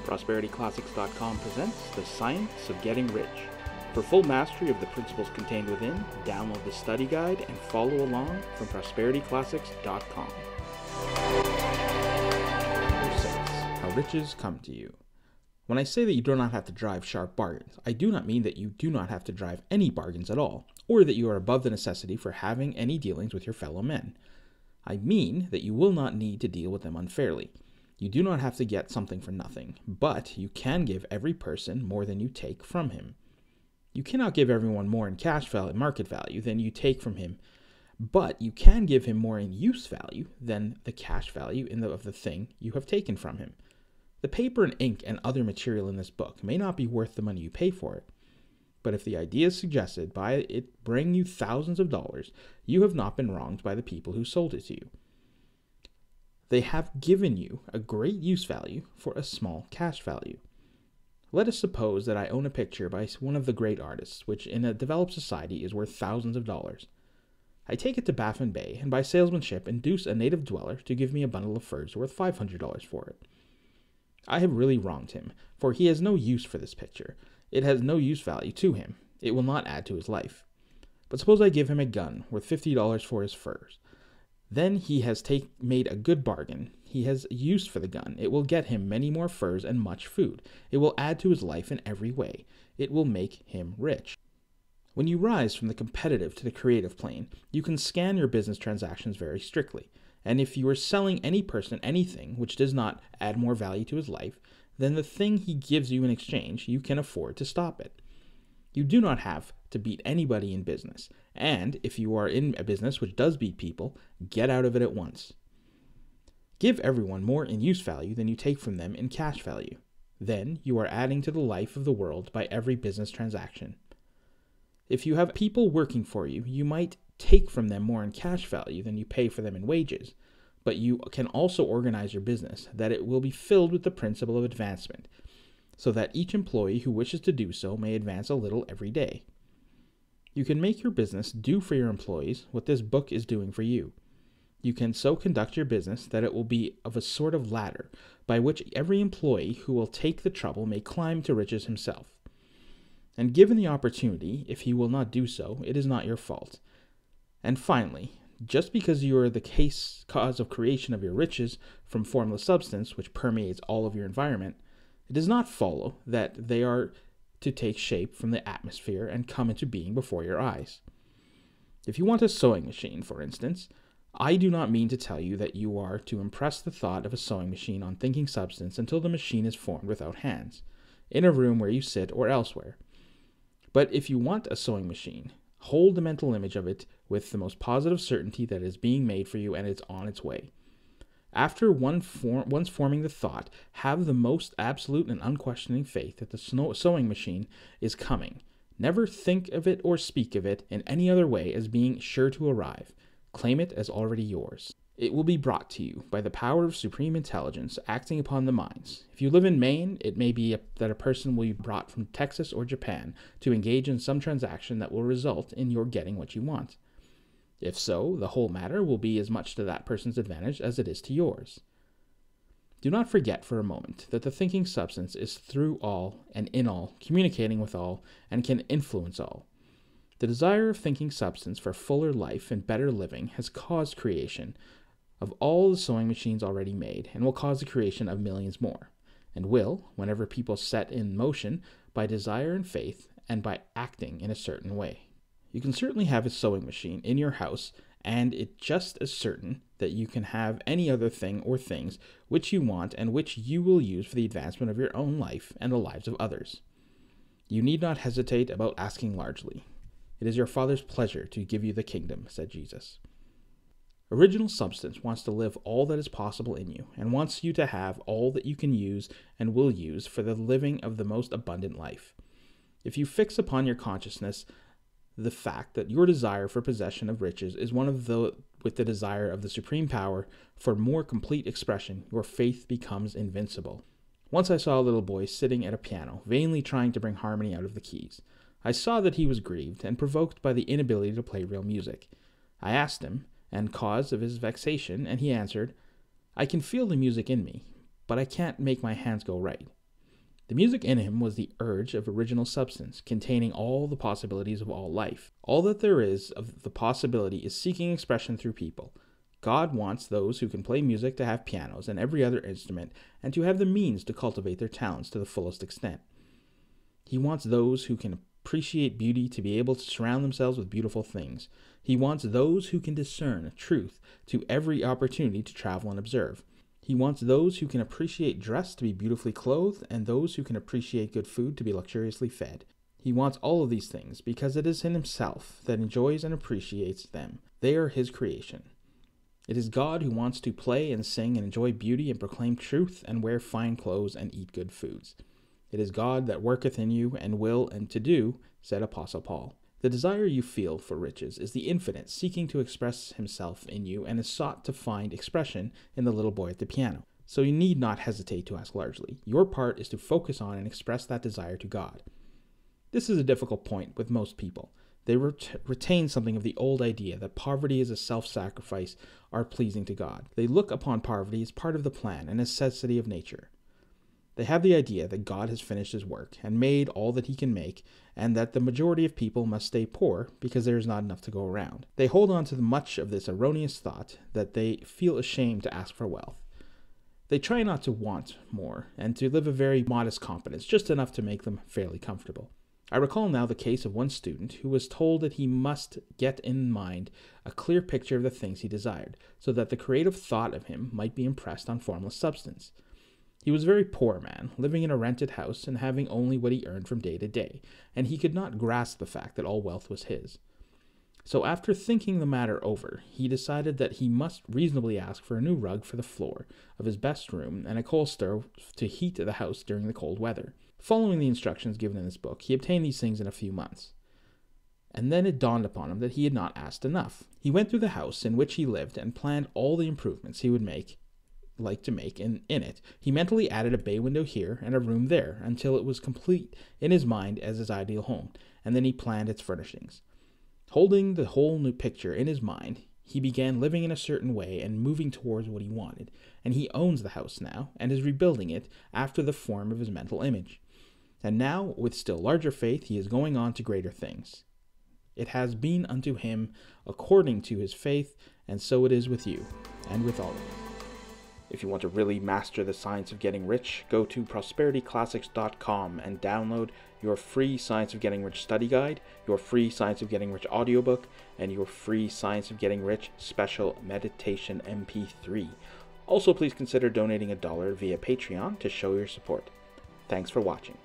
ProsperityClassics.com presents The Science of Getting Rich. For full mastery of the principles contained within, download the study guide and follow along from ProsperityClassics.com. Number 6. How riches come to you. When I say that you do not have to drive sharp bargains, I do not mean that you do not have to drive any bargains at all, or that you are above the necessity for having any dealings with your fellow men. I mean that you will not need to deal with them unfairly. You do not have to get something for nothing, but you can give every person more than you take from him. You cannot give everyone more in cash value, market value than you take from him, but you can give him more in use value than the cash value of the thing you have taken from him. The paper and ink and other material in this book may not be worth the money you pay for it, but if the ideas suggested by it bring you thousands of dollars, you have not been wronged by the people who sold it to you. They have given you a great use value for a small cash value. Let us suppose that I own a picture by one of the great artists, which in a developed society is worth thousands of dollars. I take it to Baffin Bay and by salesmanship induce a native dweller to give me a bundle of furs worth $500 for it. I have really wronged him, for he has no use for this picture. It has no use value to him. It will not add to his life. But suppose I give him a gun worth $50 for his furs. Then he has made a good bargain. He has use for the gun. It will get him many more furs and much food. It will add to his life in every way. It will make him rich. When you rise from the competitive to the creative plane, you can scan your business transactions very strictly. And if you are selling any person anything which does not add more value to his life, then the thing he gives you in exchange, you can afford to stop it. You do not have to beat anybody in business, and if you are in a business which does beat people, get out of it at once. Give everyone more in use value than you take from them in cash value. Then you are adding to the life of the world by every business transaction. If you have people working for you, you might take from them more in cash value than you pay for them in wages, but you can also organize your business that it will be filled with the principle of advancement, so that each employee who wishes to do so may advance a little every day. You can make your business do for your employees what this book is doing for you. You can so conduct your business that it will be of a sort of ladder by which every employee who will take the trouble may climb to riches himself. And given the opportunity, if he will not do so, it is not your fault. And finally, just because you are the cause of creation of your riches from formless substance which permeates all of your environment, it does not follow that they are to take shape from the atmosphere and come into being before your eyes. If you want a sewing machine, for instance, I do not mean to tell you that you are to impress the thought of a sewing machine on thinking substance until the machine is formed without hands, in a room where you sit or elsewhere. But if you want a sewing machine, hold the mental image of it with the most positive certainty that it is being made for you and it's on its way. After once forming the thought, have the most absolute and unquestioning faith that the sewing machine is coming. Never think of it or speak of it in any other way as being sure to arrive. Claim it as already yours. It will be brought to you by the power of supreme intelligence acting upon the minds. If you live in Maine, it may be that a person will be brought from Texas or Japan to engage in some transaction that will result in your getting what you want. If so, the whole matter will be as much to that person's advantage as it is to yours. Do not forget for a moment that the thinking substance is through all and in all, communicating with all, and can influence all. The desire of thinking substance for fuller life and better living has caused creation of all the sewing machines already made, and will cause the creation of millions more, and will, whenever people set in motion by desire and faith, and by acting in a certain way. You can certainly have a sewing machine in your house, and it's just as certain that you can have any other thing or things which you want and which you will use for the advancement of your own life and the lives of others. You need not hesitate about asking largely. It is your Father's pleasure to give you the kingdom, said Jesus. Original substance wants to live all that is possible in you, and wants you to have all that you can use and will use for the living of the most abundant life. If you fix upon your consciousness the fact that your desire for possession of riches is one of with the desire of the supreme power for more complete expression, your faith becomes invincible. Once I saw a little boy sitting at a piano, vainly trying to bring harmony out of the keys. I saw that he was grieved and provoked by the inability to play real music. I asked him, and cause of his vexation, and he answered, I can feel the music in me, but I can't make my hands go right. The music in him was the urge of original substance, containing all the possibilities of all life. All that there is of the possibility is seeking expression through people. God wants those who can play music to have pianos and every other instrument, and to have the means to cultivate their talents to the fullest extent. He wants those who can appreciate beauty to be able to surround themselves with beautiful things. He wants those who can discern truth to every opportunity to travel and observe. He wants those who can appreciate dress to be beautifully clothed, and those who can appreciate good food to be luxuriously fed. He wants all of these things because it is in himself that enjoys and appreciates them. They are his creation. It is God who wants to play and sing and enjoy beauty and proclaim truth and wear fine clothes and eat good foods. It is God that worketh in you and will and to do, said Apostle Paul. The desire you feel for riches is the infinite seeking to express himself in you and is sought to find expression in the little boy at the piano. So you need not hesitate to ask largely. Your part is to focus on and express that desire to God. This is a difficult point with most people. They retain something of the old idea that poverty is a self-sacrifice are pleasing to God. They look upon poverty as part of the plan, a necessity of nature. They have the idea that God has finished his work and made all that he can make, and that the majority of people must stay poor because there is not enough to go around. They hold on to much of this erroneous thought that they feel ashamed to ask for wealth. They try not to want more and to live a very modest competence, just enough to make them fairly comfortable. I recall now the case of one student who was told that he must get in mind a clear picture of the things he desired, so that the creative thought of him might be impressed on formless substance. He was a very poor man, living in a rented house and having only what he earned from day to day, and he could not grasp the fact that all wealth was his. So after thinking the matter over, he decided that he must reasonably ask for a new rug for the floor of his best room and a coal stove to heat the house during the cold weather. Following the instructions given in this book, he obtained these things in a few months. And then it dawned upon him that he had not asked enough. He went through the house in which he lived and planned all the improvements he would like to make in it. He mentally added a bay window here and a room there until it was complete in his mind as his ideal home, and then he planned its furnishings. Holding the whole new picture in his mind, he began living in a certain way and moving towards what he wanted, and he owns the house now and is rebuilding it after the form of his mental image. And now, with still larger faith, he is going on to greater things. It has been unto him according to his faith, and so it is with you, and with all of you. If you want to really master the science of getting rich, go to prosperityclassics.com and download your free Science of Getting Rich study guide, your free Science of Getting Rich audiobook, and your free Science of Getting Rich special meditation MP3. Also, please consider donating $1 via Patreon to show your support. Thanks for watching.